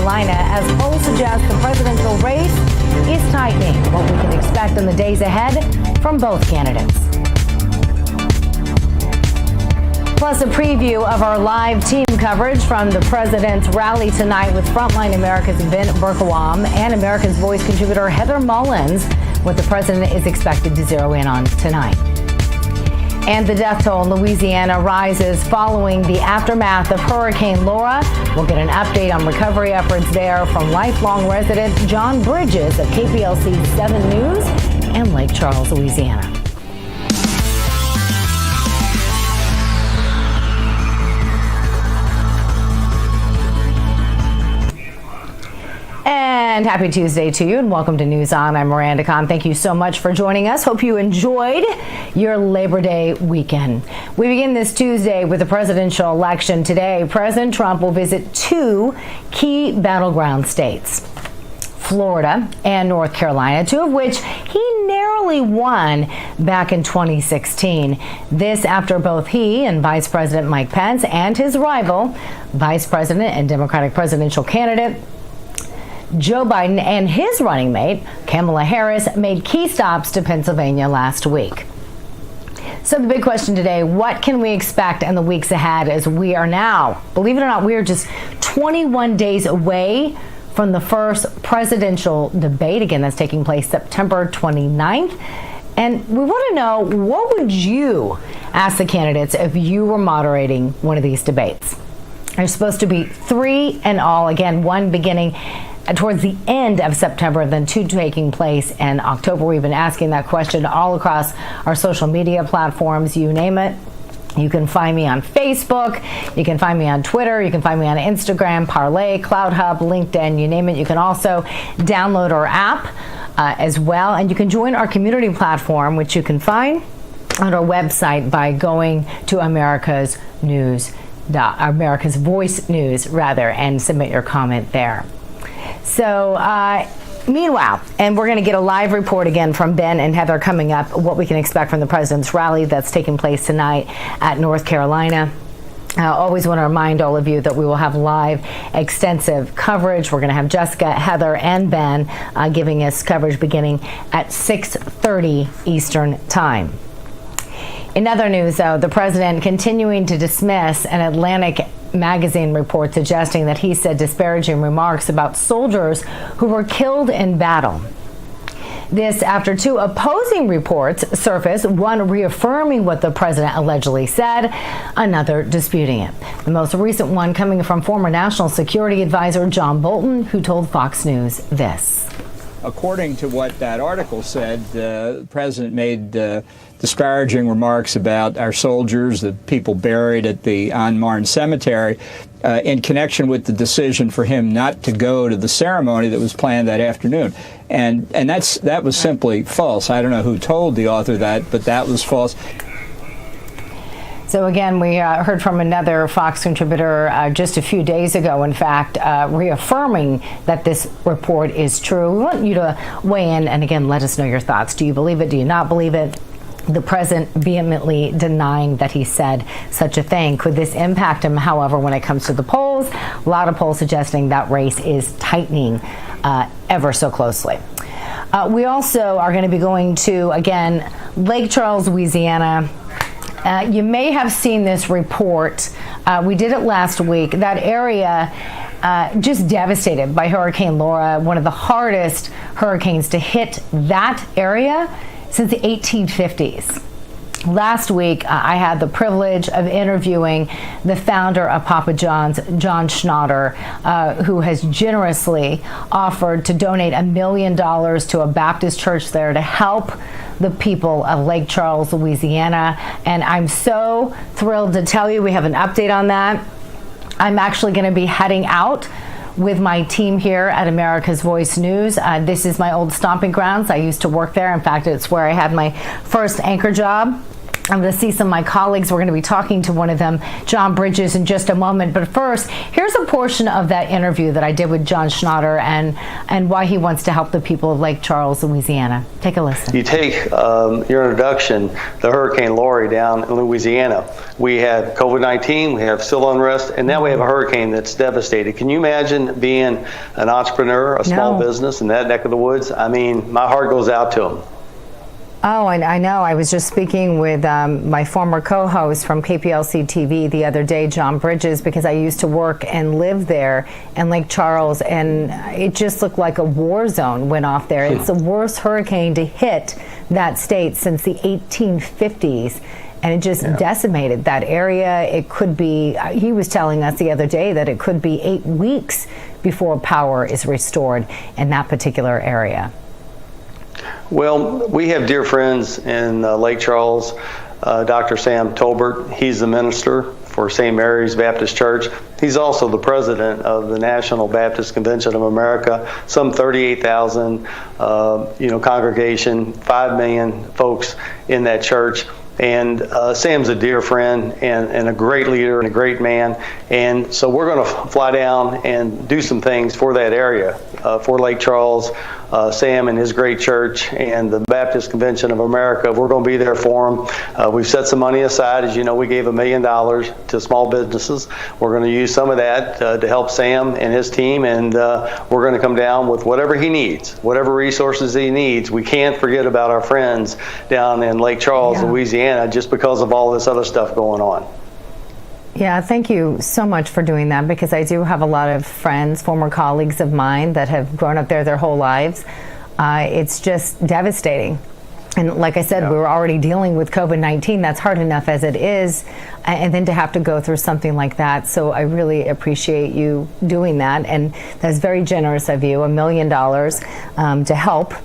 Carolina as polls suggest the presidential race is tightening. What we can expect in the days ahead from both candidates. Plus, a preview of our live team coverage from the president's rally tonight with Frontline America's Ben Berkowam and America's Voice contributor Heather Mullins, what the president is expected to zero in on tonight. And the death toll in Louisiana rises following the aftermath of Hurricane Laura. We'll get an update on recovery efforts there from lifelong resident John Bridges of KPLC 7 News and Lake Charles, Louisiana. And happy Tuesday to you, and welcome to News On. I'm Miranda. Thank you so much for joining us. Hope you enjoyed your Labor Day weekend. We begin this Tuesday with the presidential election. Today, President Trump will visit two key battleground states, Florida and North Carolina, two of which he narrowly won back in 2016. This after both he and Vice President Mike Pence and his rival, Vice President and Democratic presidential candidate Joe Biden and his running mate, Kamala Harris, made key stops to Pennsylvania last week. So the big question today, what can we expect in the weeks ahead as we are now, believe it or not, we are just 21 days away from the first presidential debate. Again, that's taking place September 29th. And we want to know, what would you ask the candidates if you were moderating one of these debates? There's supposed to be 3 in all. Again, one beginning towards the end of September, then 2 taking place in October. We've been asking that question all across our social media platforms, you name it. You can find me on Facebook, you can find me on Twitter, you can find me on Instagram, Parlay, CloudHub, LinkedIn, you name it. You can also download our app as well, and you can join our community platform, which you can find on our website by going to America's Voice News, and submit your comment there. So, meanwhile, and we're going to get a live report again from Ben and Heather coming up, what we can expect from the president's rally that's taking place tonight at North Carolina. I always want to remind all of you that we will have live, extensive coverage. We're going to have Jessica, Heather, and Ben giving us coverage beginning at 6:30 Eastern Time. In other news, though, the president continuing to dismiss an Atlantic magazine report suggesting that he said disparaging remarks about soldiers who were killed in battle. This after 2 opposing reports surfaced, one reaffirming what the president allegedly said, another disputing it. The most recent one coming from former National Security Advisor John Bolton, who told Fox News this. According to what that article said, the president made disparaging remarks about our soldiers, the people buried at the An Marne Cemetery, in connection with the decision for him not to go to the ceremony that was planned that afternoon. And that was simply false. I don't know who told the author that, but that was false. So again, we heard from another Fox contributor just a few days ago, in fact, reaffirming that this report is true. We want you to weigh in and again, let us know your thoughts. Do you believe it? Do you not believe it? The president vehemently denying that he said such a thing. Could this impact him, however, when it comes to the polls? A lot of polls suggesting that race is tightening ever so closely. We also are going to be going to, again, Lake Charles, Louisiana. You may have seen this report. We did it last week. That area just devastated by Hurricane Laura, one of the hardest hurricanes to hit that area since the 1850s. Last week, I had the privilege of interviewing the founder of Papa John's, John Schnatter, who has generously offered to donate $1 million to a Baptist church there to help the people of Lake Charles, Louisiana. And I'm so thrilled to tell you we have an update on that. I'm actually going to be heading out with my team here at America's Voice News. This is my old stomping grounds. I used to work there. In fact, it's where I had my first anchor job. I'm going to see some of my colleagues. We're going to be talking to one of them, John Bridges, in just a moment. But first, here's a portion of that interview that I did with John Schnatter and why he wants to help the people of Lake Charles, Louisiana. Take a listen. You take your introduction, the Hurricane Laurie down in Louisiana. We have COVID-19, we have civil unrest, and now we have a hurricane that's devastated. Can you imagine being an entrepreneur, a small business in that neck of the woods? I mean, my heart goes out to them. Oh, I know. I was just speaking with my former co-host from KPLC TV the other day, John Bridges, because I used to work and live there in Lake Charles, and it just looked like a war zone went off there. It's the worst hurricane to hit that state since the 1850s. And it just decimated that area. It could be, he was telling us the other day that it could be 8 weeks before power is restored in that particular area. Well, we have dear friends in Lake Charles, Dr. Sam Tolbert. He's the minister for St. Mary's Baptist Church. He's also the president of the National Baptist Convention of America, some 38,000, congregation, 5 million folks in that church. And Sam's a dear friend and a great leader and a great man. And so we're going to fly down and do some things for that area, for Lake Charles. Sam and his great church and the Baptist Convention of America. We're going to be there for them. We've set some money aside. As you know, we gave $1 million to small businesses. We're going to use some of that to help Sam and his team, and we're going to come down with whatever he needs, whatever resources he needs. We can't forget about our friends down in Lake Charles, Louisiana, just because of all this other stuff going on. Yeah, thank you so much for doing that, because I do have a lot of friends, former colleagues of mine that have grown up there their whole lives. It's just devastating. And like I said, we were already dealing with COVID-19. That's hard enough as it is. And then to have to go through something like that. So I really appreciate you doing that. And that's very generous of you, $1 million to help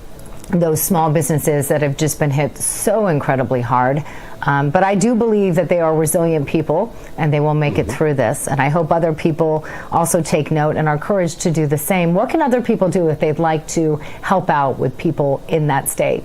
those small businesses that have just been hit so incredibly hard. But I do believe that they are resilient people and they will make it through this. And I hope other people also take note and are encouraged to do the same. What can other people do if they'd like to help out with people in that state?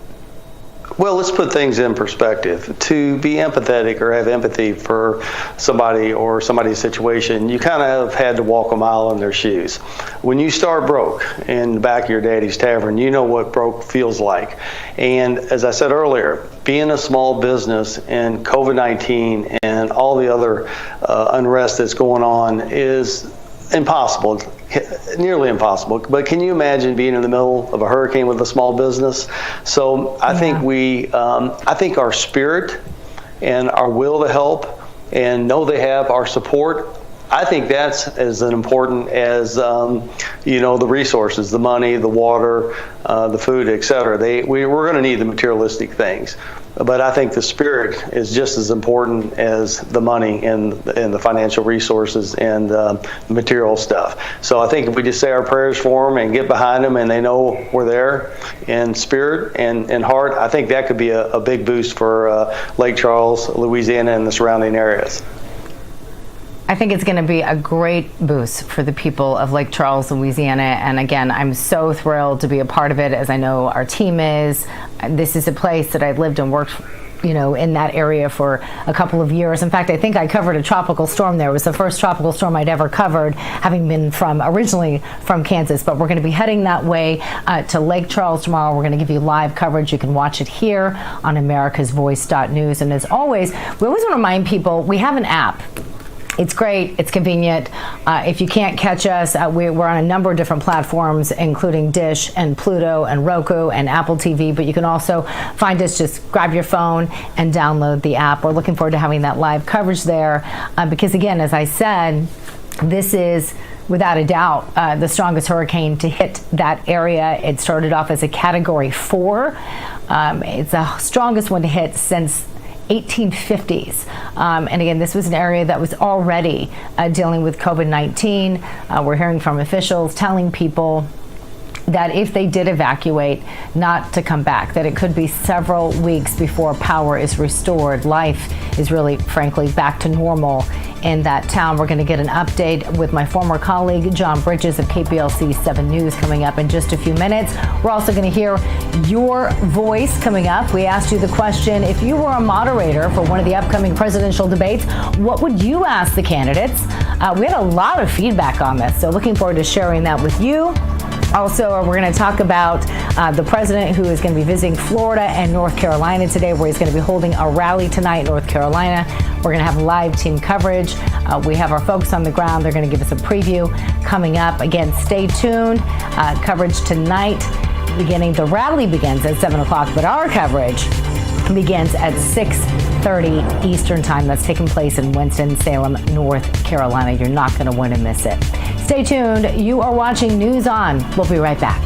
Well, let's put things in perspective. To be empathetic or have empathy for somebody or somebody's situation, you kind of had to walk a mile in their shoes. When you start broke in the back of your daddy's tavern, you know what broke feels like. And as I said earlier, being a small business and COVID-19 and all the other unrest that's going on is impossible, nearly impossible. But can you imagine being in the middle of a hurricane with a small business? So I think I think our spirit and our will to help and know they have our support, I think that's as important as the resources, the money, the water, the food, etc. We're going to need the materialistic things, but I think the spirit is just as important as the money and the financial resources and the material stuff. So I think if we just say our prayers for them and get behind them, and they know we're there in spirit and heart, I think that could be a big boost for Lake Charles, Louisiana, and the surrounding areas. I think it's going to be a great boost for the people of Lake Charles, Louisiana. And again, I'm so thrilled to be a part of it, as I know our team is. This is a place that I've lived and worked, in that area for a couple of years. In fact, I think I covered a tropical storm there. It was the first tropical storm I'd ever covered, having been originally from Kansas. But we're going to be heading that way to Lake Charles tomorrow. We're going to give you live coverage. You can watch it here on americasvoice.news. And as always, we always want to remind people we have an app. It's great. It's convenient. If you can't catch us, we're on a number of different platforms, including Dish and Pluto and Roku and Apple TV. But you can also find us. Just grab your phone and download the app. We're looking forward to having that live coverage there because, again, as I said, this is without a doubt the strongest hurricane to hit that area. It started off as a Category 4. It's the strongest one to hit since 1850s. And again, this was an area that was already dealing with COVID-19. We're hearing from officials telling people that if they did evacuate, not to come back, that it could be several weeks before power is restored. Life is really, frankly, back to normal in that town. We're going to get an update with my former colleague, John Bridges of KPLC 7 News, coming up in just a few minutes. We're also going to hear your voice coming up. We asked you the question, if you were a moderator for one of the upcoming presidential debates, what would you ask the candidates? We had a lot of feedback on this, so looking forward to sharing that with you. Also, we're going to talk about the president who is going to be visiting Florida and North Carolina today, where he's going to be holding a rally tonight in North Carolina. We're going to have live team coverage. We have our folks on the ground. They're going to give us a preview coming up. Again, stay tuned. Coverage tonight the rally begins at 7 o'clock, but our coverage begins at 6:30 Eastern Time. That's taking place in Winston-Salem, North Carolina. You're not going to want to miss it. Stay tuned. You are watching News On. We'll be right back.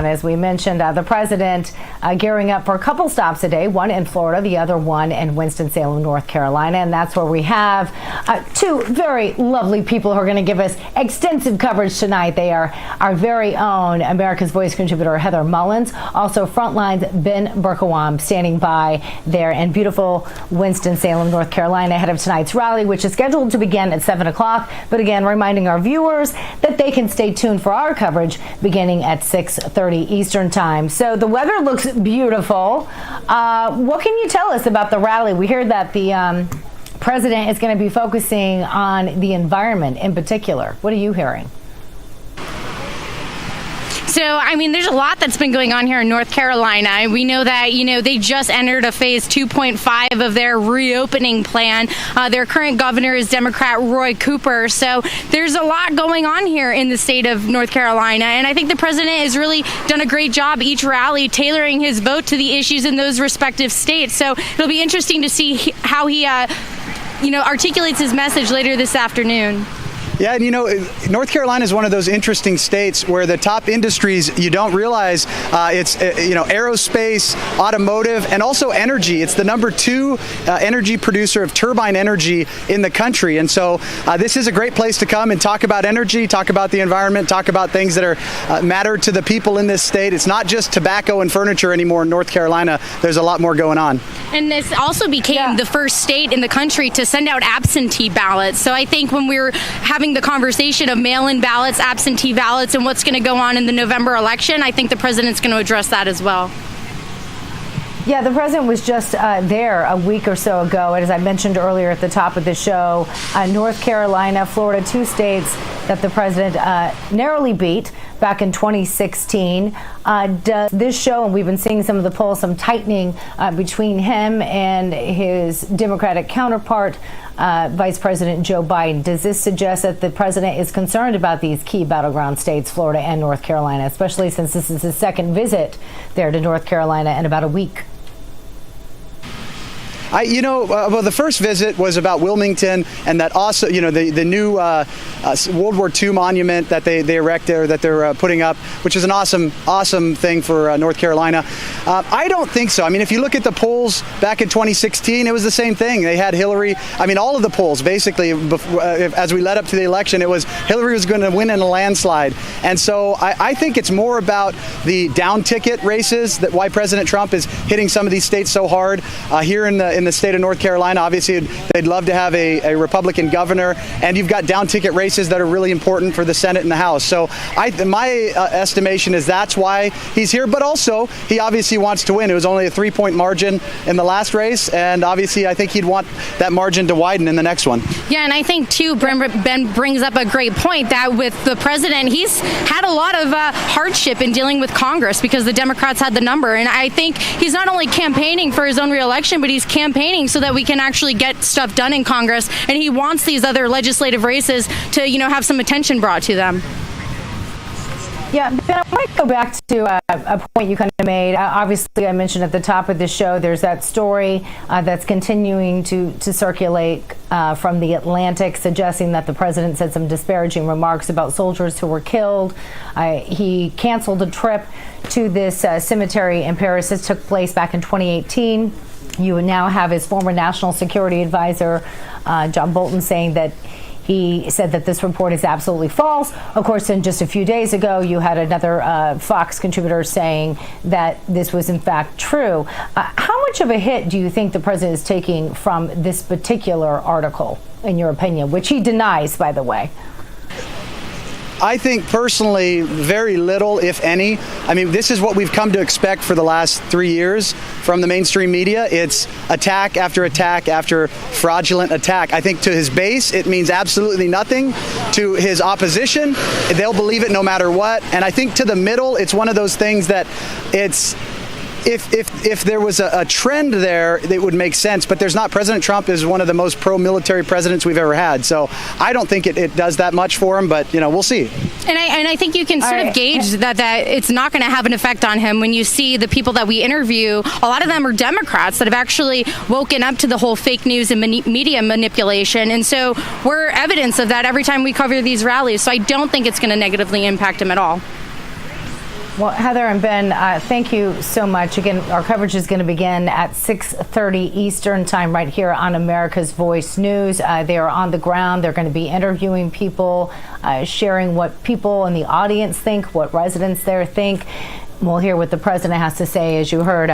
As we mentioned, the president gearing up for a couple stops today, one in Florida, the other one in Winston-Salem, North Carolina. And that's where we have two very lovely people who are going to give us extensive coverage tonight. They are our very own America's Voice contributor, Heather Mullins. Also, Frontline's Ben Berkowam standing by there in beautiful Winston-Salem, North Carolina, ahead of tonight's rally, which is scheduled to begin at 7 o'clock. But again, reminding our viewers that they can stay tuned for our coverage beginning at 6:30 Eastern Time. So the weather looks beautiful. What can you tell us about the rally? We hear that the president is going to be focusing on the environment in particular. What are you hearing? So, I mean, there's a lot that's been going on here in North Carolina. We know that, they just entered a phase 2.5 of their reopening plan. Their current governor is Democrat Roy Cooper. So there's a lot going on here in the state of North Carolina. And I think the president has really done a great job each rally tailoring his vote to the issues in those respective states. So it'll be interesting to see how he, articulates his message later this afternoon. Yeah, and North Carolina is one of those interesting states where the top industries, you don't realize it's, aerospace, automotive, and also energy. It's the number 2 energy producer of turbine energy in the country. And so this is a great place to come and talk about energy, talk about the environment, talk about things that are matter to the people in this state. It's not just tobacco and furniture anymore in North Carolina. There's a lot more going on. And this also became the first state in the country to send out absentee ballots. So I think when we were having the conversation of mail-in ballots, absentee ballots, and what's going to go on in the November election, I think the president's going to address that as well. Yeah, the president was just there a week or so ago. And as I mentioned earlier at the top of the show, North Carolina, Florida, 2 states that the president narrowly beat back in 2016. Does this show, and we've been seeing some of the polls, some tightening between him and his Democratic counterpart, Vice President Joe Biden. Does this suggest that the president is concerned about these key battleground states, Florida and North Carolina, especially since this is his second visit there to North Carolina in about a week? Well, the first visit was about Wilmington, and that also, the new World War II monument that they erected, or that they're putting up, which is an awesome thing for North Carolina. I don't think so. I mean, if you look at the polls back in 2016, it was the same thing. They had Hillary. I mean, all of the polls, basically, as we led up to the election, it was Hillary was going to win in a landslide. And so I think it's more about the down ticket races, that why President Trump is hitting some of these states so hard. Here in the state of North Carolina, obviously, they'd love to have a Republican governor, and you've got down ticket races that are really important for the Senate and the House. So my estimation is that's why he's here, but also he obviously wants to win. It was only a 3-point margin in the last race, and obviously I think he'd want that margin to widen in the next one. Yeah, and I think, too, Ben brings up a great point that with the president, he's had a lot of hardship in dealing with Congress because the Democrats had the number. And I think he's not only campaigning for his own reelection, but he's campaigning so that we can actually get stuff done in Congress. And he wants these other legislative races to, have some attention brought to them. Yeah, Ben, I want to go back to a point you kind of made. Obviously, I mentioned at the top of the show, there's that story that's continuing to circulate from The Atlantic, suggesting that the president said some disparaging remarks about soldiers who were killed. He canceled a trip to this cemetery in Paris. This took place back in 2018. You now have his former national security advisor, John Bolton, saying that he said that this report is absolutely false. Of course, then just a few days ago, you had another Fox contributor saying that this was in fact true. How much of a hit do you think the president is taking from this particular article, in your opinion, which he denies, by the way? I think personally, very little, if any. I mean, this is what we've come to expect for the last 3 years from the mainstream media. It's attack after attack after fraudulent attack. I think to his base, it means absolutely nothing. To his opposition, they'll believe it no matter what. And I think to the middle, it's one of those things that it's, if there was a trend there, it would make sense. But there's not. President Trump is one of the most pro-military presidents we've ever had. So I don't think it does that much for him. But, we'll see. And I think you can sort of gauge that it's not going to have an effect on him when you see the people that we interview. A lot of them are Democrats that have actually woken up to the whole fake news and media manipulation. And so we're evidence of that every time we cover these rallies. So I don't think it's going to negatively impact him at all. Well, Heather and Ben, thank you so much. Again, our coverage is going to begin at 6:30 Eastern time right here on America's Voice News. They are on the ground. They're going to be interviewing people, sharing what people in the audience think, what residents there think. We'll hear what the president has to say, as you heard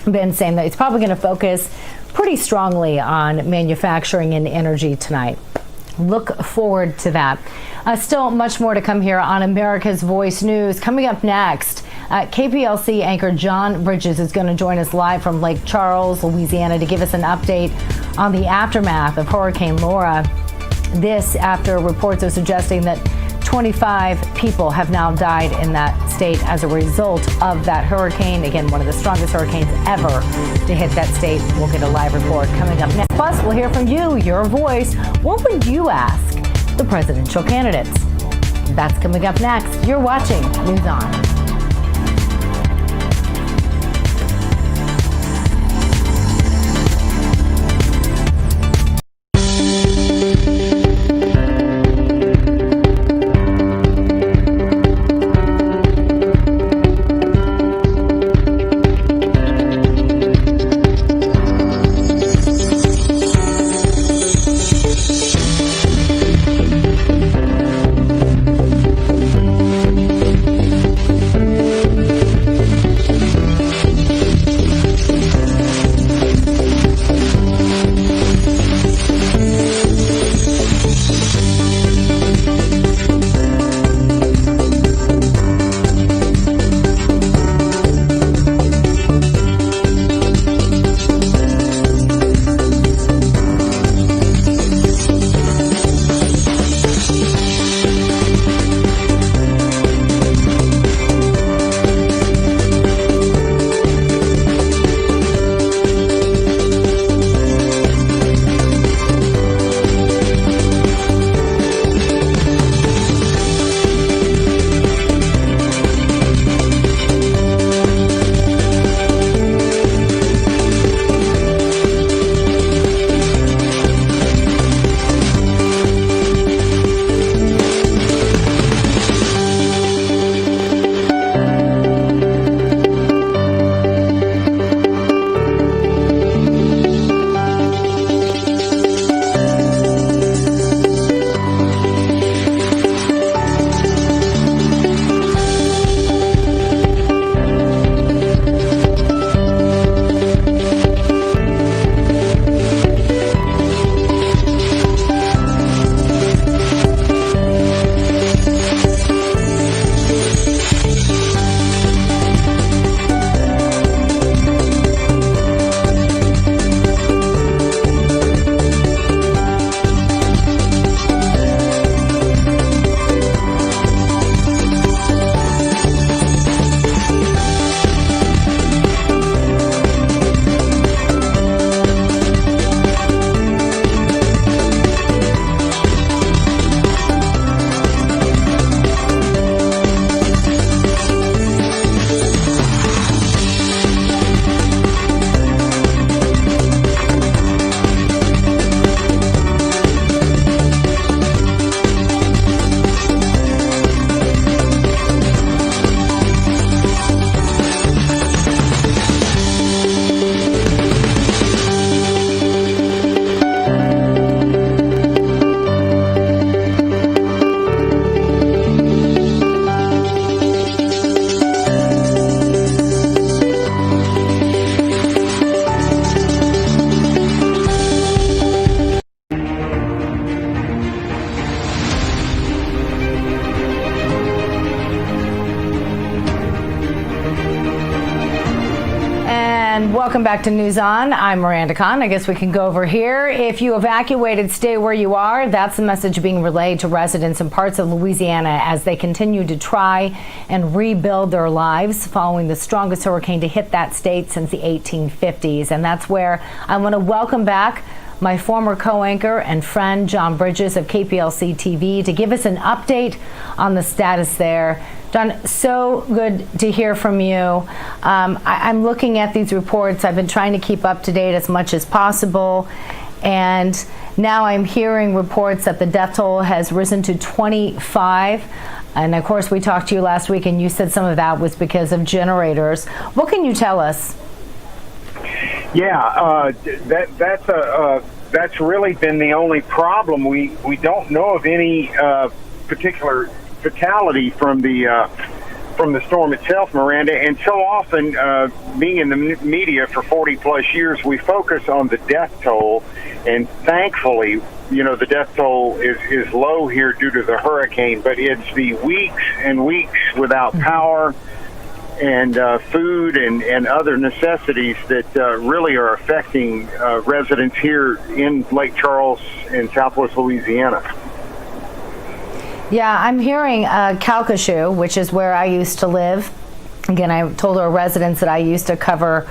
Ben saying that it's probably going to focus pretty strongly on manufacturing and energy tonight. Look forward to that. Still much more to come here on America's Voice News. Coming up next, KPLC anchor John Bridges is going to join us live from Lake Charles, Louisiana, to give us an update on the aftermath of Hurricane Laura. This after reports are suggesting that 25 people have now died in that state as a result of that hurricane. Again, one of the strongest hurricanes ever to hit that state. We'll get a live report coming up next. Plus, we'll hear from you, your voice. What would you ask the presidential candidates? That's coming up next. You're watching News On. And welcome back to News On. I'm Miranda Khan. I guess we can go over here. If you evacuated, stay where you are. That's the message being relayed to residents in parts of Louisiana as they continue to try and rebuild their lives following the strongest hurricane to hit that state since the 1850s. And that's where I want to welcome back my former co-anchor and friend, John Bridges of KPLC TV, to give us an update on the status there. John, so good to hear from you. I'm looking at these reports. I've been trying to keep up to date as much as possible. And now I'm hearing reports that the death toll has risen to 25. And of course, we talked to you last week and you said some of that was because of generators. What can you tell us? Yeah, that's really been the only problem. We don't know of any particular fatality from the storm itself, Miranda. And so often, being in the media for 40 plus years, we focus on the death toll, and thankfully, you know, the death toll is low here due to the hurricane. But it's the weeks and weeks without power and food and other necessities that really are affecting residents here in Lake Charles in Southwest Louisiana. Yeah, I'm hearing Calcasieu, which is where I used to live. Again, I told our residents that I used to cover,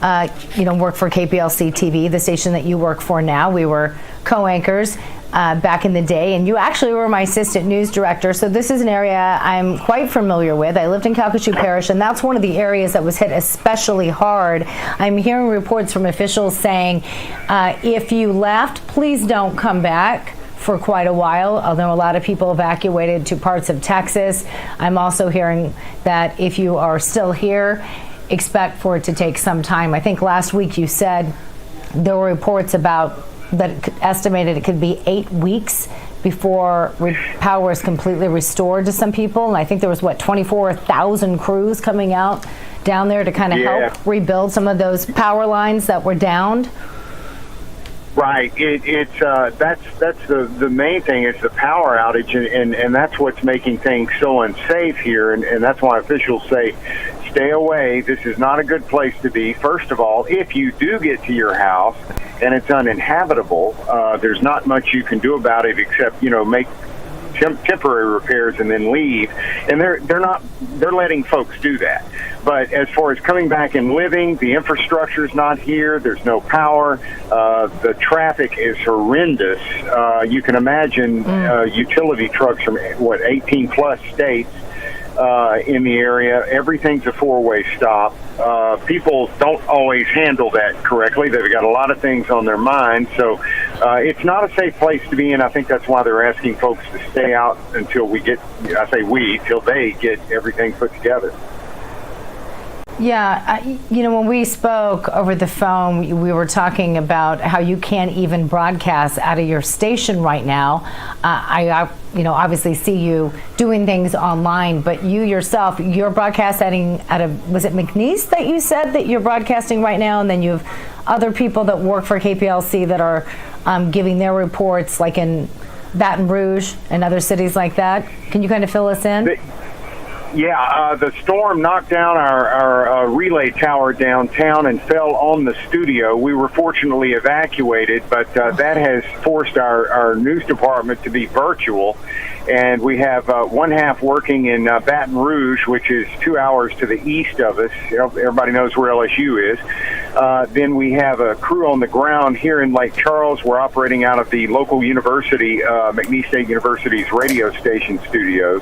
work for KPLC TV, the station that you work for now. We were co-anchors back in the day, and you actually were my assistant news director. So this is an area I'm quite familiar with. I lived in Calcasieu Parish, and that's one of the areas that was hit especially hard. I'm hearing reports from officials saying, if you left, please don't come back for quite a while, although a lot of people evacuated to parts of Texas. I'm also hearing that if you are still here, expect for it to take some time. I think last week you said there were reports about that estimated it could be 8 weeks before power is completely restored to some people. And I think there was, 24,000 crews coming out down there to kind of help rebuild some of those power lines that were downed. Right. That's the main thing is the power outage, and that's what's making things so unsafe here, and that's why officials say stay away. This is not a good place to be. First of all, if you do get to your house and it's uninhabitable, there's not much you can do about it except make temporary repairs and then leave, and they're letting folks do that. But as far as coming back and living, the infrastructure's not here. There's no power. The traffic is horrendous. You can imagine utility trucks from 18 plus states in the area. Everything's a four-way stop. People don't always handle that correctly. They've got a lot of things on their mind, so it's not a safe place to be in. I think that's why they're asking folks to stay out until till they get everything put together. Yeah, when we spoke over the phone, we were talking about how you can't even broadcast out of your station right now. I obviously see you doing things online, but you yourself, you're broadcasting out of, was it McNeese that you said that you're broadcasting right now? And then you have other people that work for KPLC that are giving their reports, like in Baton Rouge and other cities like that. Can you kind of fill us in? The storm knocked down our relay tower downtown and fell on the studio. We were fortunately evacuated, but that has forced our news department to be virtual. And we have one half working in Baton Rouge, which is 2 hours to the east of us. Everybody knows where LSU is. Then we have a crew on the ground here in Lake Charles. We're operating out of the local university, McNeese State University's radio station studios.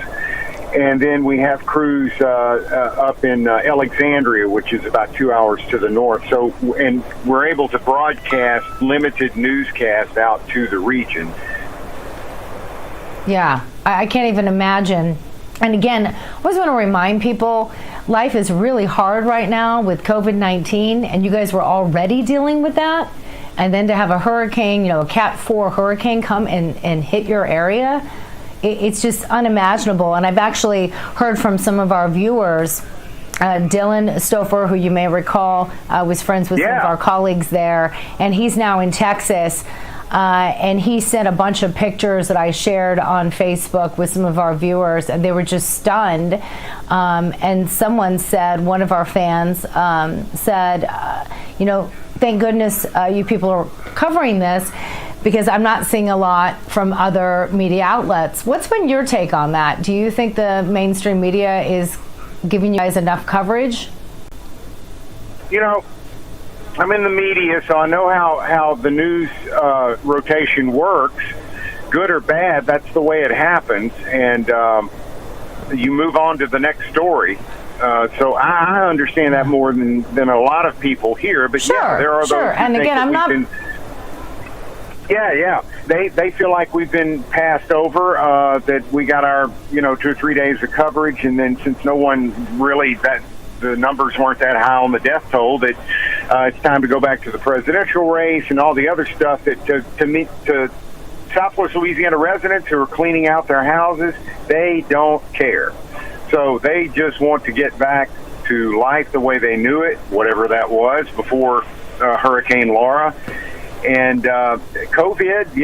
And then we have crews up in Alexandria, which is about 2 hours to the north. So, and we're able to broadcast limited newscasts out to the region. Yeah, I can't even imagine. And again, I always want to remind people, life is really hard right now with COVID-19, and you guys were already dealing with that. And then to have a hurricane, a Cat 4 hurricane come and hit your area, it's just unimaginable. And I've actually heard from some of our viewers, Dylan Stouffer, who you may recall was friends with some of our colleagues there, and he's now in Texas. And he sent a bunch of pictures that I shared on Facebook with some of our viewers, and they were just stunned. And someone said, one of our fans said, thank goodness you people are covering this, because I'm not seeing a lot from other media outlets. What's been your take on that? Do you think the mainstream media is giving you guys enough coverage? I'm in the media, so I know how the news rotation works. Good or bad, that's the way it happens, and you move on to the next story. So I understand that more than a lot of people here. But there are those. Sure, and again, I'm not. They feel like we've been passed over. That we got our 2 or 3 days of coverage, and then since no one really the numbers weren't that high on the death toll, that it's time to go back to the presidential race and all the other stuff that to Southwest Louisiana residents who are cleaning out their houses, they don't care. So they just want to get back to life the way they knew it, whatever that was before Hurricane Laura. And COVID,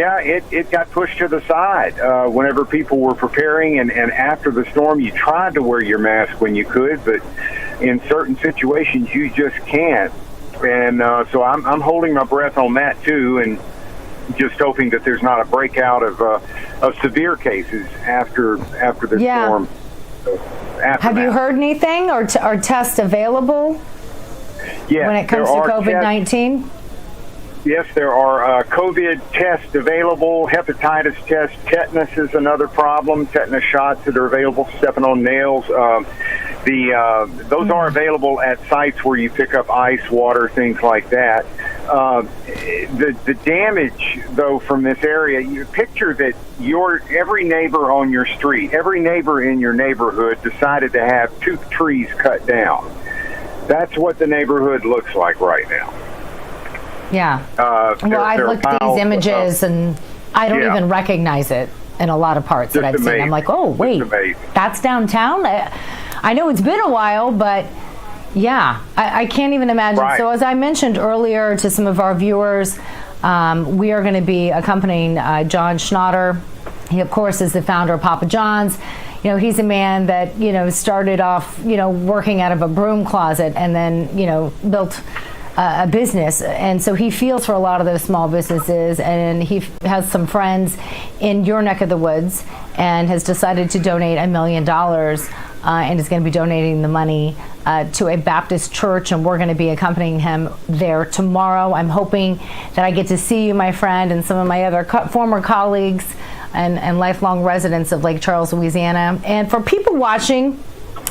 it got pushed to the side whenever people were preparing, and after the storm, you tried to wear your mask when you could, but in certain situations, you just can't. And so I'm holding my breath on that, too, and just hoping that there's not a breakout of of severe cases after the storm. Have you heard anything, or are tests available when it comes to COVID-19? Yes, there are COVID tests available, hepatitis tests, tetanus is another problem, tetanus shots that are available, stepping on nails. Those are available at sites where you pick up ice, water, things like that. The damage, though, from this area, you picture that every neighbor on your street, every neighbor in your neighborhood decided to have 2 trees cut down. That's what the neighborhood looks like right now. Yeah. Well, I looked at these images and I don't even recognize it in a lot of parts that I've seen. I'm like, oh, wait, that's downtown? I know it's been a while, but yeah, I can't even imagine. Right. So as I mentioned earlier to some of our viewers, we are going to be accompanying John Schnatter. He, of course, is the founder of Papa John's. You know, he's a man that, started off, working out of a broom closet and then, built a business, and so he feels for a lot of those small businesses, and he has some friends in your neck of the woods and has decided to donate $1 million and is going to be donating the money to a Baptist church, and we're going to be accompanying him there tomorrow. I'm hoping that I get to see you, my friend, and some of my other former colleagues and lifelong residents of Lake Charles, Louisiana. And for people watching,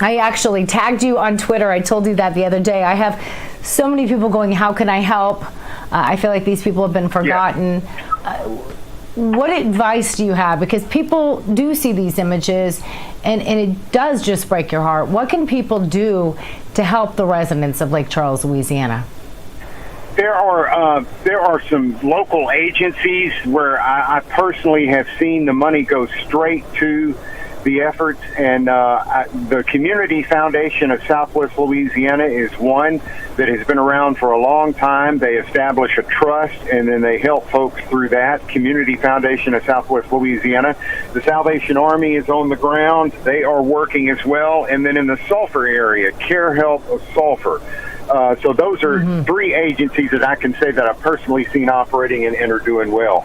I actually tagged you on Twitter. I told you that the other day. I have so many people going, how can I help? I feel like these people have been forgotten. What advice do you have? Because people do see these images and it does just break your heart. What can people do to help the residents of Lake Charles, Louisiana? There are some local agencies where I personally have seen the money go straight to the efforts, and the Community Foundation of Southwest Louisiana is one that has been around for a long time. They establish a trust, and then they help folks through that. Community Foundation of Southwest Louisiana. The Salvation Army is on the ground. They are working as well. And then in the Sulphur area, Care Help of Sulphur. So those are 3 agencies that I can say that I've personally seen operating and are doing well.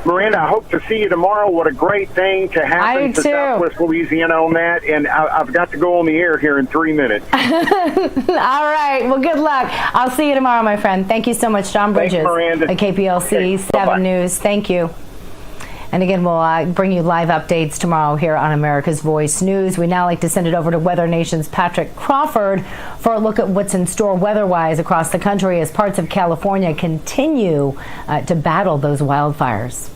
Miranda, I hope to see you tomorrow. What a great thing to happen for Southwest Louisiana on that. And I've got to go on the air here in 3 minutes. All right. Well, good luck. I'll see you tomorrow, my friend. Thank you so much, John Bridges. Thanks, Miranda. At KPLC 7 News. Thank you. And again, we'll bring you live updates tomorrow here on America's Voice News. We now like to send it over to Weather Nation's Patrick Crawford for a look at what's in store weather-wise across the country as parts of California continue to battle those wildfires.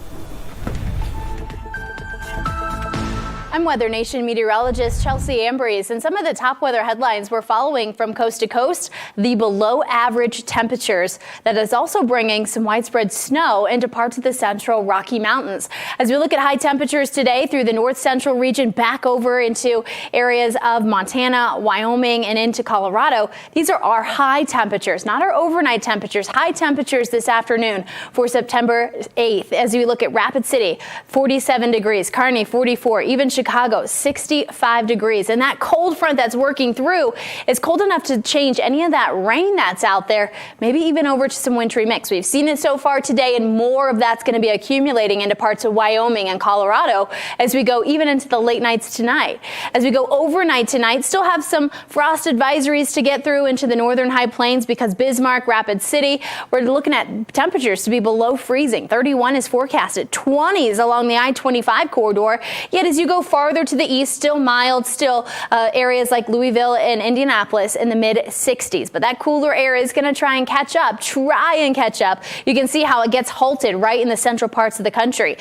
I'm Weather Nation meteorologist Chelsea Ambrose, and some of the top weather headlines we're following from coast to coast, the below average temperatures that is also bringing some widespread snow into parts of the central Rocky Mountains. As we look at high temperatures today through the north central region back over into areas of Montana, Wyoming, and into Colorado, these are our high temperatures, not our overnight temperatures. High temperatures this afternoon for September 8th. As we look at Rapid City, 47 degrees, Kearney 44, even Chicago 65 degrees, and that cold front that's working through is cold enough to change any of that rain that's out there, maybe even over to some wintry mix. We've seen it so far today, and more of that's going to be accumulating into parts of Wyoming and Colorado as we go even into the late nights tonight. As we go overnight tonight, still have some frost advisories to get through into the northern high plains because Bismarck, Rapid City, we're looking at temperatures to be below freezing. 31 is forecasted, 20s along the I-25 corridor. Yet as you go farther to the east, still mild, still areas like Louisville and Indianapolis in the mid 60s. But that cooler air is going to try and catch up. You can see how it gets halted right in the central parts of the country.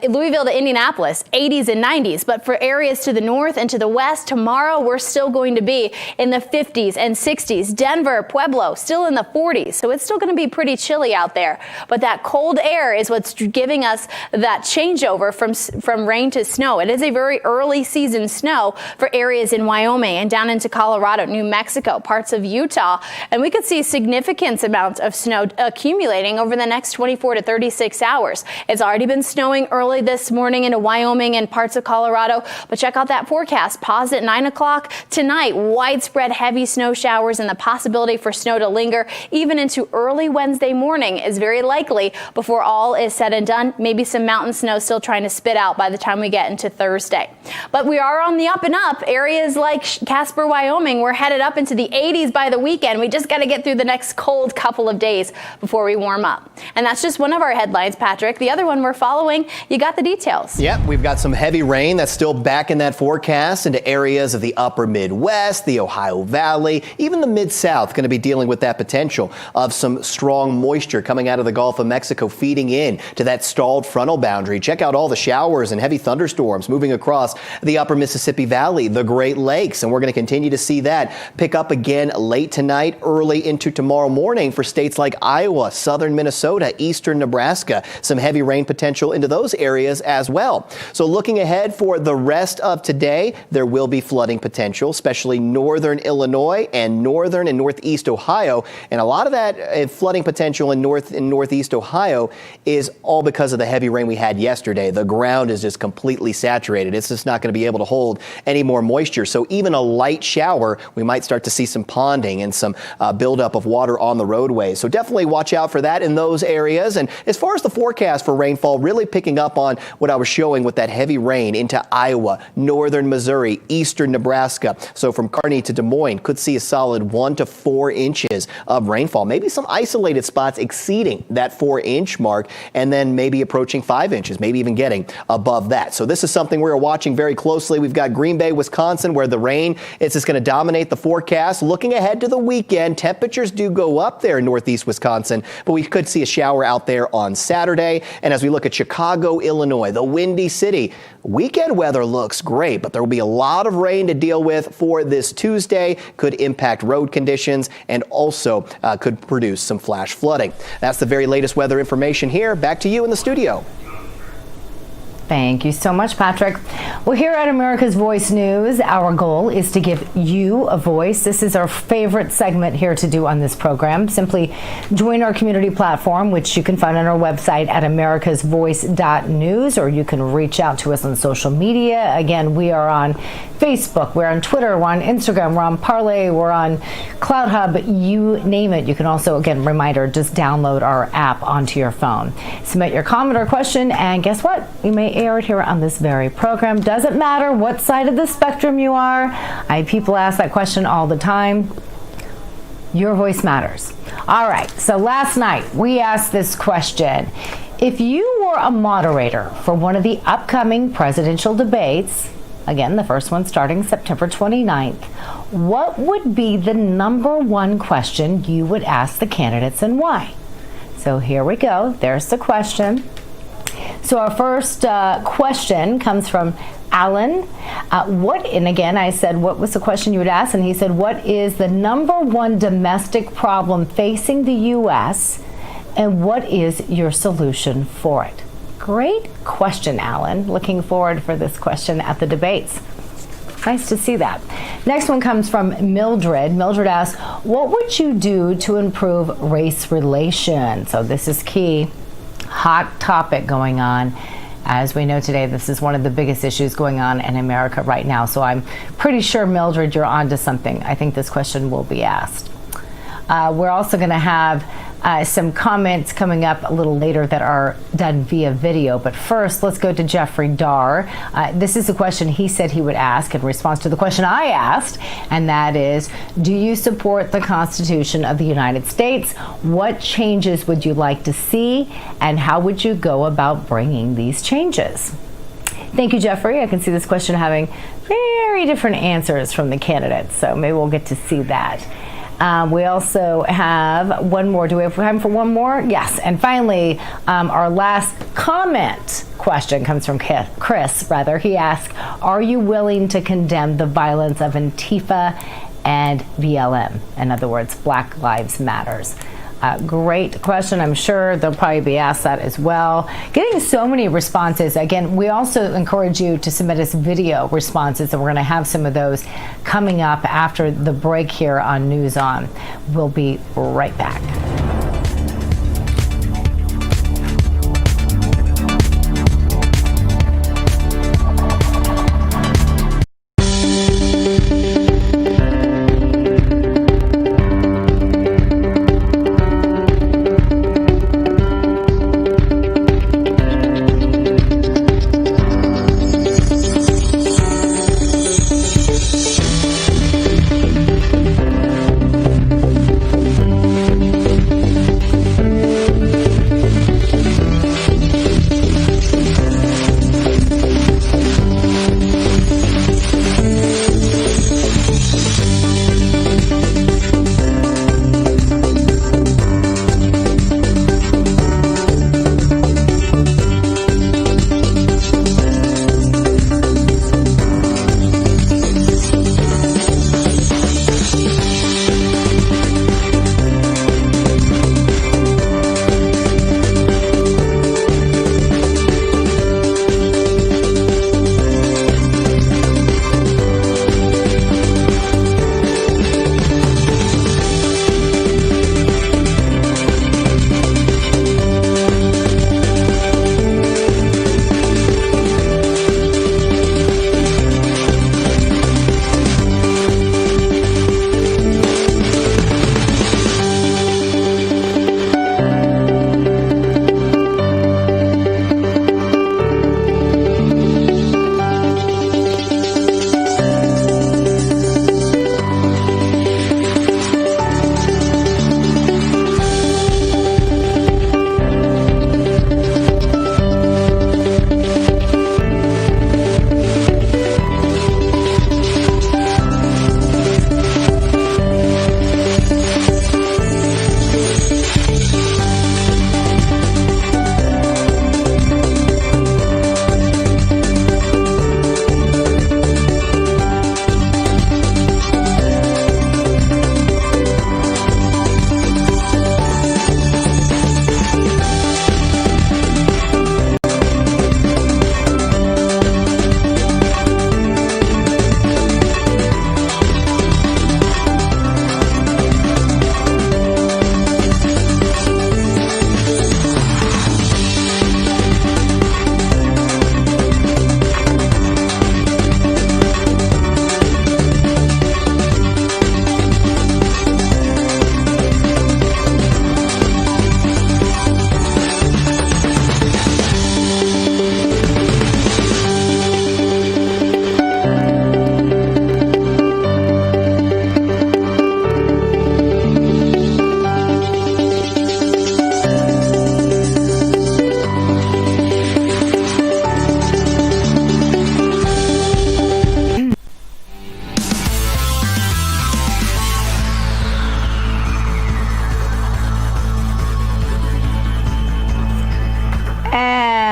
Louisville to Indianapolis, 80s and 90s. But for areas to the north and to the west, tomorrow we're still going to be in the 50s and 60s. Denver, Pueblo, still in the 40s. So it's still going to be pretty chilly out there. But that cold air is what's giving us that changeover from rain to snow. It is a very very early season snow for areas in Wyoming and down into Colorado, New Mexico, parts of Utah. And we could see significant amounts of snow accumulating over the next 24 to 36 hours. It's already been snowing early this morning into Wyoming and parts of Colorado. But check out that forecast. Pause at 9 o'clock tonight. Widespread heavy snow showers and the possibility for snow to linger even into early Wednesday morning is very likely before all is said and done. Maybe some mountain snow still trying to spit out by the time we get into Thursday. But we are on the up and up. Areas like Casper, Wyoming, we're headed up into the 80s by the weekend. We just got to get through the next cold couple of days before we warm up. And that's just one of our headlines, Patrick. The other one we're following, you got the details. Yep, we've got some heavy rain that's still back in that forecast into areas of the upper Midwest, the Ohio Valley, even the Mid-South going to be dealing with that potential of some strong moisture coming out of the Gulf of Mexico, feeding in to that stalled frontal boundary. Check out all the showers and heavy thunderstorms moving across the upper Mississippi Valley, the Great Lakes, and we're going to continue to see that pick up again late tonight, early into tomorrow morning for states like Iowa, southern Minnesota, eastern Nebraska. Some heavy rain potential into those areas as well. So looking ahead for the rest of today, there will be flooding potential, especially northern Illinois and northern and northeast Ohio. And a lot of that flooding potential in north and northeast Ohio is all because of the heavy rain we had yesterday. The ground is just completely saturated. It's just not going to be able to hold any more moisture. So even a light shower, we might start to see some ponding and some buildup of water on the roadways. So definitely watch out for that in those areas. And as far as the forecast for rainfall, really picking up on what I was showing with that heavy rain into Iowa, northern Missouri, eastern Nebraska. So from Kearney to Des Moines, could see a solid 1 to 4 inches of rainfall. Maybe some isolated spots exceeding that 4-inch mark and then maybe approaching 5 inches, maybe even getting above that. So this is something we're watching very closely. We've got Green Bay, Wisconsin, where the rain is just going to dominate the forecast. Looking ahead to the weekend, temperatures do go up there in northeast Wisconsin, but we could see a shower out there on Saturday. And as we look at Chicago, Illinois, the Windy City, weekend weather looks great, but there will be a lot of rain to deal with for this Tuesday. Could impact road conditions and also could produce some flash flooding. That's the very latest weather information here. Back to you in the studio. Thank you so much, Patrick. Well, here at America's Voice News, our goal is to give you a voice. This is our favorite segment here to do on this program. Simply join our community platform, which you can find on our website at americasvoice.news, or you can reach out to us on social media. Again, we are on Facebook, we're on Twitter, we're on Instagram, we're on Parler, we're on CloudHub, you name it. You can also, again, reminder, just download our app onto your phone. Submit your comment or question, and guess what? You may air it here on this very program. Doesn't matter what side of the spectrum you are. People ask that question all the time. Your voice matters. All right, so last night we asked this question. If you were a moderator for one of the upcoming presidential debates, again, the first one starting September 29th, what would be the number one question you would ask the candidates and why? So here we go. There's the question. So our first question comes from Alan. And again, I said, what was the question you would ask? And he said, what is the number one domestic problem facing the U.S. and what is your solution for it? Great question, Alan. Looking forward for this question at the debates. Nice to see that. Next one comes from Mildred. Mildred asks, what would you do to improve race relations? So this is key. Hot topic going on. As we know today, this is one of the biggest issues going on in America right now. So I'm pretty sure, Mildred, you're onto something. I think this question will be asked. We're also going to have some comments coming up a little later that are done via video. But first, let's go to Jeffrey Dahr. This is the question he said he would ask in response to the question I asked, and that is, do you support the Constitution of the United States? What changes would you like to see, and how would you go about bringing these changes? Thank you, Jeffrey. I can see this question having very different answers from the candidates, so maybe we'll get to see that. We also have one more. Do we have time for one more? Yes. And finally, our last comment question comes from Chris. He asked, are you willing to condemn the violence of Antifa and BLM? In other words, Black Lives Matters. Great question. I'm sure they'll probably be asked that as well. Getting so many responses. Again, we also encourage you to submit us video responses, and we're going to have some of those coming up after the break here on News On. We'll be right back.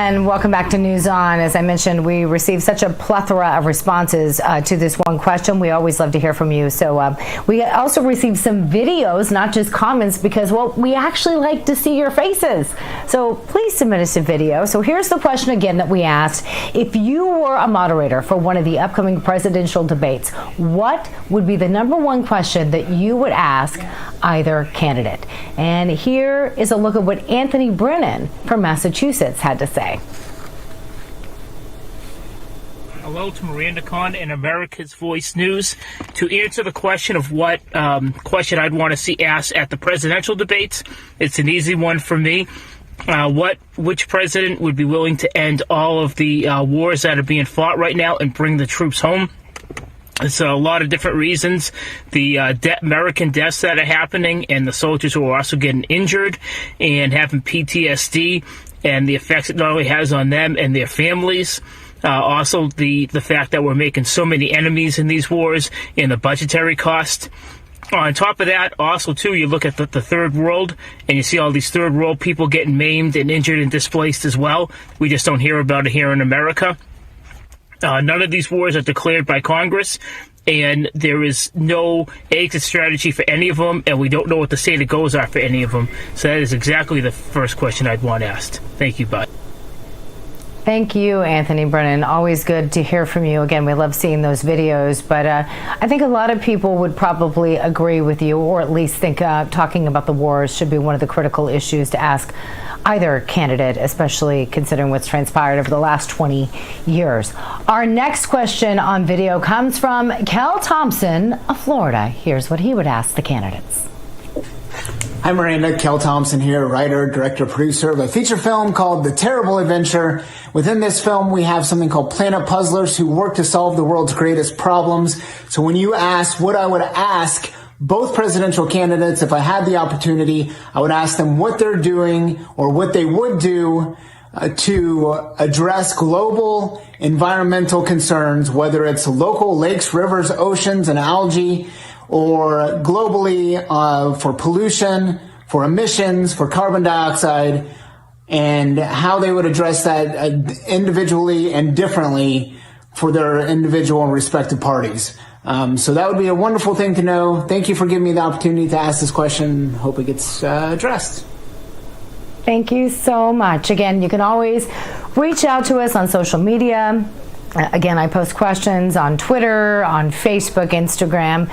And welcome back to News On. As I mentioned, we received such a plethora of responses to this one question. We always love to hear from you. So we also received some videos, not just comments, because, well, we actually like to see your faces. So please submit us a video. So here's the question again that we asked. If you were a moderator for one of the upcoming presidential debates, what would be the #1 question that you would ask either candidate? And here is a look at what Anthony Brennan from Massachusetts had to say. Hello to Miranda Khan and America's Voice News. To answer the question of what question I'd want to see asked at the presidential debates, it's an easy one for me. Which president would be willing to end all of the wars that are being fought right now and bring the troops home? So a lot of different reasons. The American deaths that are happening and the soldiers who are also getting injured and having PTSD and the effects it not only has on them and their families. Also, the fact that we're making so many enemies in these wars and the budgetary cost. On top of that, also, too, you look at the third world and you see all these third world people getting maimed and injured and displaced as well. We just don't hear about it here in America. None of these wars are declared by Congress. and there is no exit strategy for any of them, and we don't know what the stated goals are for any of them. So that is exactly the first question I'd want asked. Thank you, bye. Thank you, Anthony Brennan. Always good to hear from you. Again, we love seeing those videos, but I think a lot of people would probably agree with you, or at least think talking about the wars should be one of the critical issues to ask either candidate, especially considering what's transpired over the last 20 years. Our next question on video comes from Kel Thompson of Florida. Here's what he would ask the candidates. Hi, Miranda. Kel Thompson here, writer, director, producer of a feature film called The Terrible Adventure. Within this film, we have something called Planet Puzzlers who work to solve the world's greatest problems. So when you ask what I would ask both presidential candidates, if I had the opportunity, I would ask them what they're doing or what they would do to address global environmental concerns, whether it's local lakes, rivers, oceans, and algae, or globally for pollution, for emissions, for carbon dioxide, and how they would address that individually and differently for their individual and respective parties. So that would be a wonderful thing to know. Thank you for giving me the opportunity to ask this question. Hope it gets addressed. Thank you so much. Again, you can always reach out to us on social media. Again, I post questions on Twitter, on Facebook, Instagram.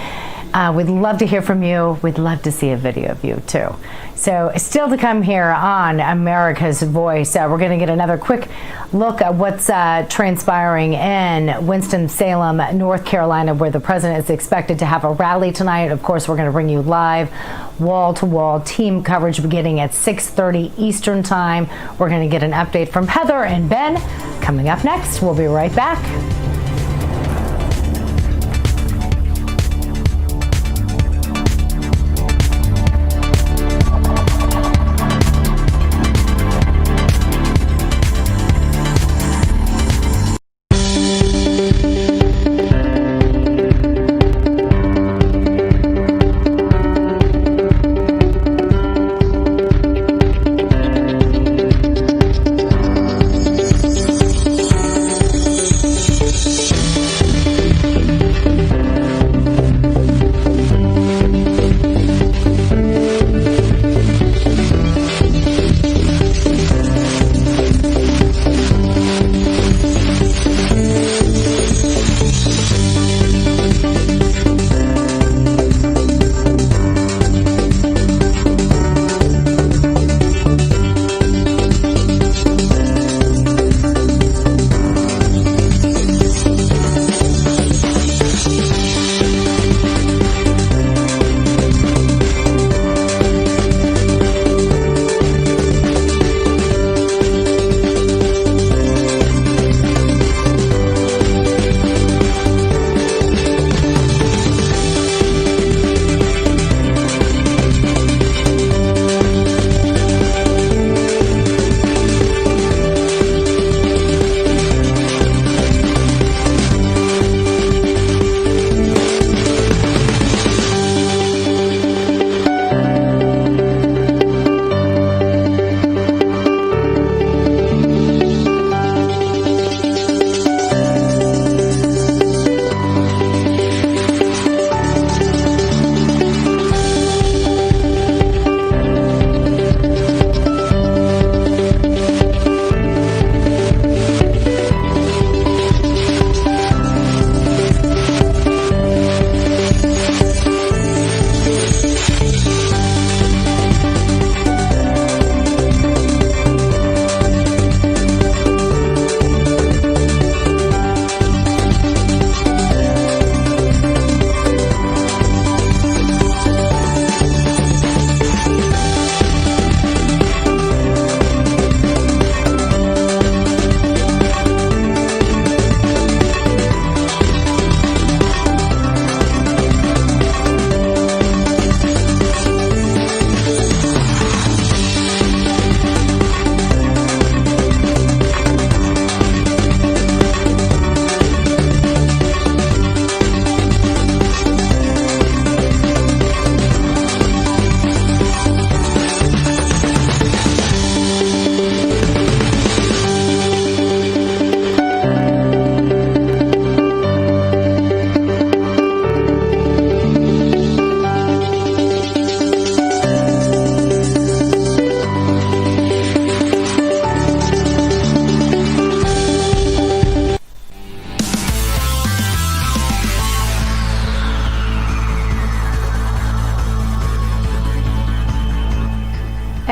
We'd love to hear from you. We'd love to see a video of you too. So still to come here on America's Voice, we're going to get another quick look at what's transpiring in Winston-Salem, North Carolina, where the president is expected to have a rally tonight. Of course, we're going to bring you live, wall-to-wall team coverage beginning at 6:30 Eastern Time. We're going to get an update from Heather and Ben coming up next. We'll be right back.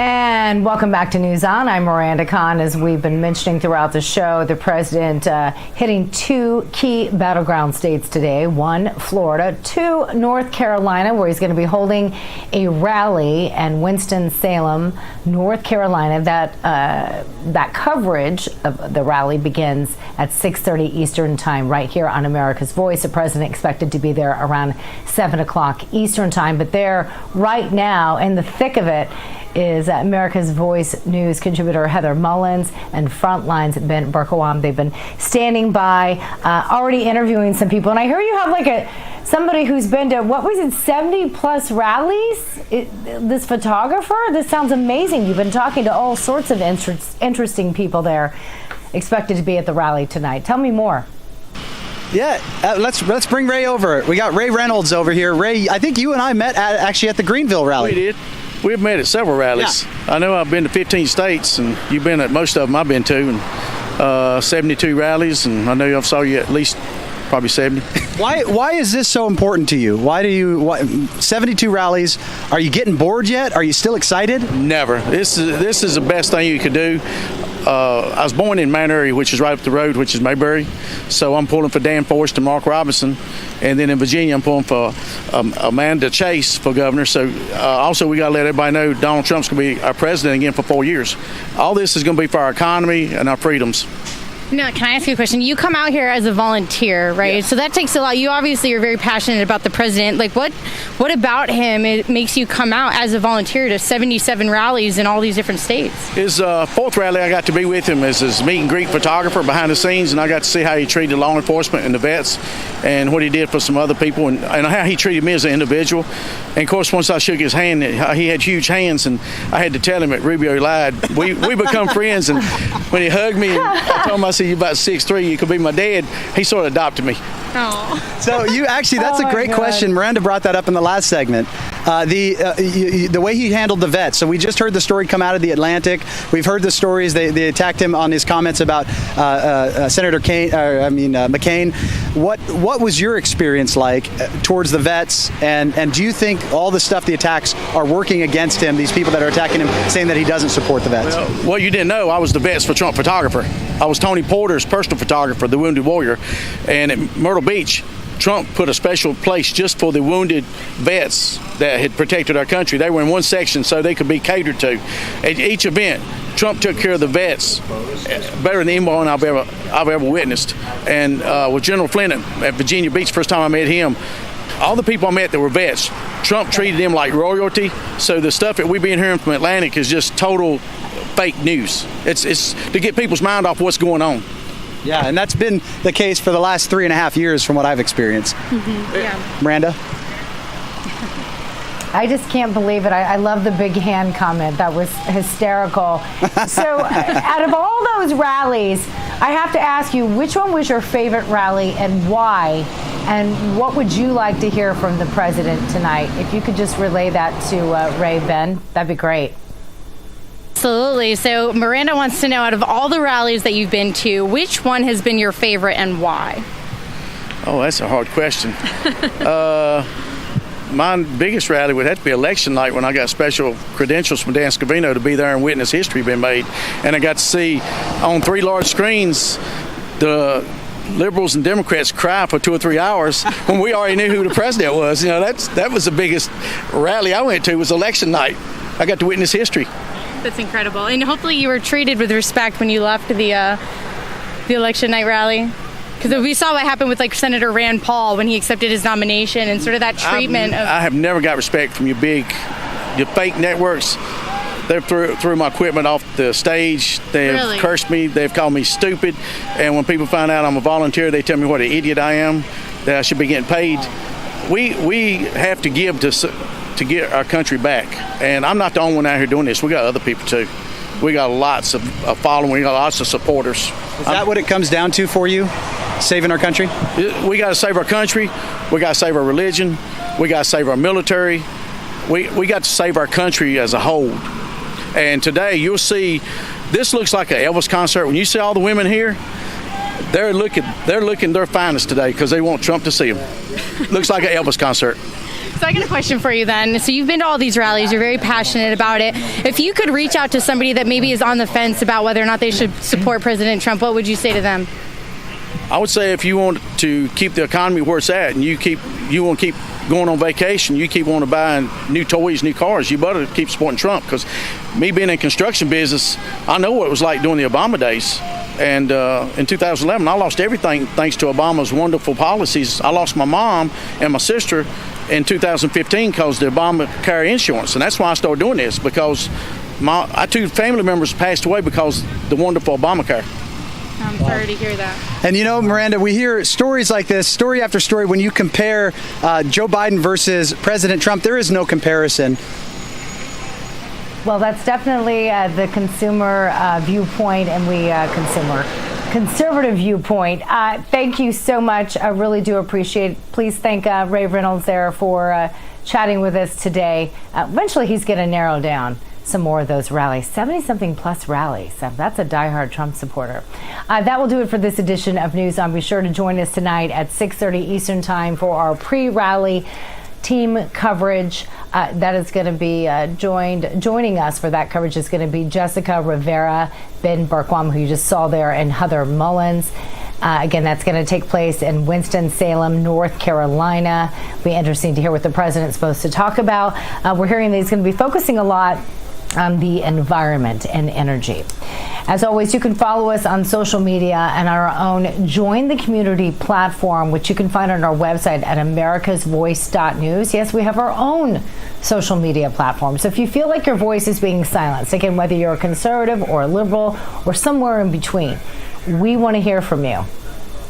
And welcome back to News On. I'm Miranda Kahn. As we've been mentioning throughout the show, the president hitting two key battleground states today. One, Florida. Two, North Carolina, where he's going to be holding a rally in Winston-Salem, North Carolina. That coverage of the rally begins at 6:30 Eastern time right here on America's Voice. The president expected to be there around 7 o'clock Eastern time. But there right now, in the thick of it, is America's Voice News contributor Heather Mullins and Frontline's Ben Berkowam. They've been standing by, already interviewing some people. And I hear you have somebody who's been to, 70 plus rallies? This photographer? This sounds amazing. You've been talking to all sorts of interesting people there, expected to be at the rally tonight. Tell me more. Yeah, let's bring Ray over. We got Ray Reynolds over here. Ray, I think you and I met actually at the Greenville rally. We did. We've met at several rallies. Yeah. I know I've been to 15 states, and you've been at most of them I've been to, and 72 rallies, and I know I've saw you at least probably 70. Why is this so important to you? 72 rallies? Are you getting bored yet? Are you still excited? Never. This is the best thing you could do. I was born in Mount Airy, which is right up the road, which is Mayberry. So I'm pulling for Dan Forrest and Mark Robinson. And then in Virginia, I'm pulling for Amanda Chase for governor. So also we got to let everybody know Donald Trump's going to be our president again for 4 years. All this is going to be for our economy and our freedoms. Now, can I ask you a question? You come out here as a volunteer, right? Yeah. So that takes a lot. You obviously are very passionate about the president. Like, what about him makes you come out as a volunteer to 77 rallies in all these different states? His fourth rally, I got to be with him as his meet and greet photographer behind the scenes, and I got to see how he treated law enforcement and the vets, and what he did for some other people, and how he treated me as an individual. And of course, once I shook his hand, he had huge hands, and I had to tell him that Rubio lied. We become friends, and when he hugged me, I told him, I said, "You're about 6'3", you could be my dad." He sort of adopted me. Oh. So you actually, that's a great question. Miranda brought that up in the last segment. The way he handled the vets. So we just heard the story come out of the Atlantic. We've heard the stories. They attacked him on his comments about Senator McCain. What was your experience like towards the vets? And do you think all the stuff, the attacks, are working against him? These people that are attacking him, saying that he doesn't support the vets. Well, you didn't know I was the Vets for Trump photographer. I was Tony Porter's personal photographer, the Wounded Warrior, and at Myrtle Beach, Trump put a special place just for the wounded vets that had protected our country. They were in one section so they could be catered to. At each event, Trump took care of the vets better than anyone I've ever witnessed. And with General Flynn at Virginia Beach, first time I met him, all the people I met that were vets, Trump treated them like royalty. So the stuff that we've been hearing from Atlantic is just total fake news. It's to get people's mind off what's going on. Yeah, and that's been the case for the last 3.5 years from what I've experienced. Mm-hmm. Yeah. Miranda? I just can't believe it. I love the big hand comment. That was hysterical. So out of all those rallies, I have to ask you, which one was your favorite rally and why? And what would you like to hear from the president tonight? If you could just relay that to Ray, Ben, that'd be great. Absolutely. So Miranda wants to know, out of all the rallies that you've been to, which one has been your favorite and why? Oh, that's a hard question. My biggest rally would have to be election night, when I got special credentials from Dan Scavino to be there and witness history being made. And I got to see on 3 large screens the liberals and Democrats cry for 2 or 3 hours when we already knew who the president was. You know, that was the biggest rally I went to, was election night. I got to witness history. That's incredible. And hopefully you were treated with respect when you left the election night rally. Because we saw what happened with Senator Rand Paul when he accepted his nomination, and sort of that treatment. I have never got respect from your fake networks. They've threw my equipment off the stage. They've cursed me. They've called me stupid. And when people find out I'm a volunteer, they tell me what an idiot I am, that I should be getting paid. We have to give to get our country back. And I'm not the only one out here doing this. We got other people too. We got lots of following. We got lots of supporters. Is that what it comes down to for you? Saving our country? We got to save our country. We got to save our religion. We got to save our military. We got to save our country as a whole. And today you'll see, this looks like an Elvis concert. When you see all the women here, they're looking their finest today because they want Trump to see them. Looks like an Elvis concert. So I got a question for you then. So you've been to all these rallies. You're very passionate about it. If you could reach out to somebody that maybe is on the fence about whether or not they should support President Trump, what would you say to them? I would say if you want to keep the economy where it's at and you want to keep going on vacation, you keep wanting to buy new toys, new cars, you better keep supporting Trump, because me being in construction business, I know what it was like during the Obama days. And in 2011, I lost everything thanks to Obama's wonderful policies. I lost my mom and my sister in 2015 because of the Obamacare insurance. And that's why I started doing this, because my two family members passed away because of the wonderful Obamacare. I'm sorry to hear that. And you know, Miranda, we hear stories like this, story after story, when you compare Joe Biden versus President Trump. There is no comparison. Well, that's definitely the consumer viewpoint, and we conservative viewpoint. Thank you so much. I really do appreciate it. Please thank Ray Reynolds there for chatting with us today. Eventually, he's going to narrow down some more of those rallies, 70-something plus rallies. That's a diehard Trump supporter. That will do it for this edition of News On. Be sure to join us tonight at 6:30 Eastern Time for our pre-rally team coverage. That is going to be joining us for that coverage is going to be Jessica Rivera, Ben Berkwam, who you just saw there, and Heather Mullins. Again, that's going to take place in Winston-Salem, North Carolina. It'll be interesting to hear what the president's supposed to talk about. We're hearing that he's going to be focusing a lot on the environment and energy. As always, you can follow us on social media and our own Join the Community platform, which you can find on our website at americasvoice.news. Yes, we have our own social media platform. So if you feel like your voice is being silenced, again, whether you're a conservative or a liberal or somewhere in between, we want to hear from you.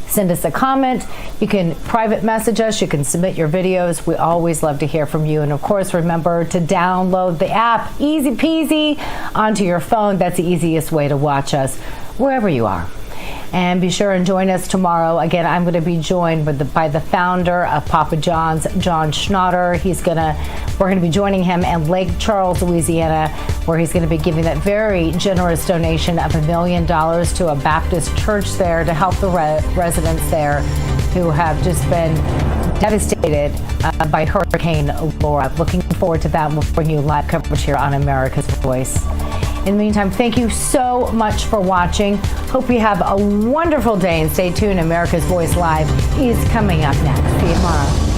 Send us a comment. You can private message us. You can submit your videos. We always love to hear from you. And of course, remember to download the app, easy peasy, onto your phone. That's the easiest way to watch us wherever you are. And be sure and join us tomorrow. Again, I'm going to be joined by the founder of Papa John's, John Schnatter. We're going to be joining him in Lake Charles, Louisiana, where he's going to be giving that very generous donation of $1 million to a Baptist church there to help the residents there who have just been devastated by Hurricane Laura. Looking forward to that. We'll bring you live coverage here on America's Voice. In the meantime, thank you so much for watching. Hope you have a wonderful day, and stay tuned. America's Voice Live is coming up next. See you tomorrow.